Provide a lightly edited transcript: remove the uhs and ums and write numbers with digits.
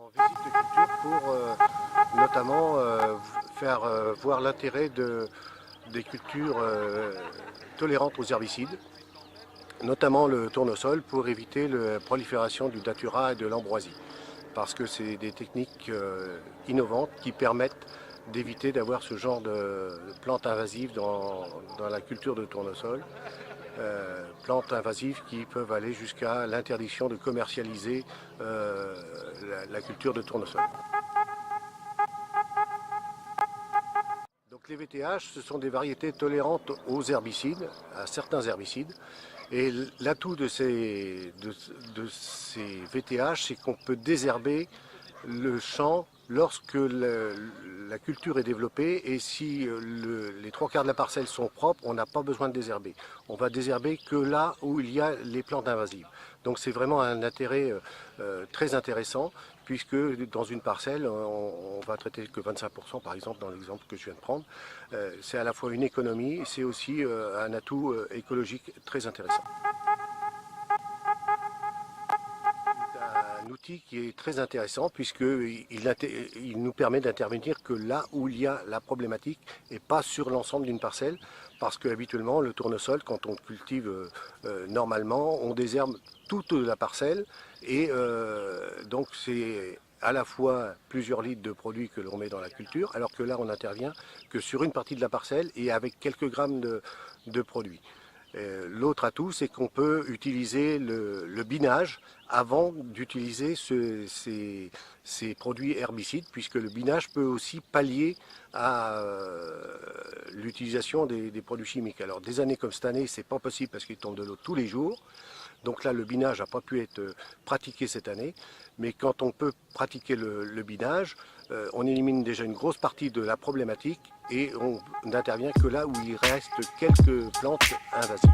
en visite de culture pour notamment faire voir l'intérêt des cultures tolérantes aux herbicides, notamment le tournesol pour éviter la prolifération du datura et de l'ambroisie. Parce que c'est des techniques innovantes qui permettent d'éviter d'avoir ce genre de plantes invasives dans la culture de tournesol. Plantes invasives qui peuvent aller jusqu'à l'interdiction de commercialiser la culture de tournesol. Donc les VTH, ce sont des variétés tolérantes aux herbicides, à certains herbicides. Et l'atout de ces VTH, c'est qu'on peut désherber le champ lorsque la culture est développée, et si les trois quarts de la parcelle sont propres, on n'a pas besoin de désherber. On va désherber que là où il y a les plantes invasives. Donc c'est vraiment un intérêt très intéressant, puisque dans une parcelle, on va traiter que 25% par exemple dans l'exemple que je viens de prendre. C'est à la fois une économie, c'est aussi un atout écologique très intéressant. Un outil qui est très intéressant puisqu'il nous permet d'intervenir que là où il y a la problématique et pas sur l'ensemble d'une parcelle, parce qu'habituellement le tournesol, quand on cultive normalement, on désherbe toute la parcelle et donc c'est à la fois plusieurs litres de produits que l'on met dans la culture, alors que là on n'intervient que sur une partie de la parcelle et avec quelques grammes de produits. L'autre atout, c'est qu'on peut utiliser le binage avant d'utiliser ces produits herbicides, puisque le binage peut aussi pallier à l'utilisation des produits chimiques. Alors des années comme cette année, c'est pas possible parce qu'il tombe de l'eau tous les jours. Donc là, le binage n'a pas pu être pratiqué cette année. Mais quand on peut pratiquer le binage, on élimine déjà une grosse partie de la problématique et on n'intervient que là où il reste quelques plantes invasives.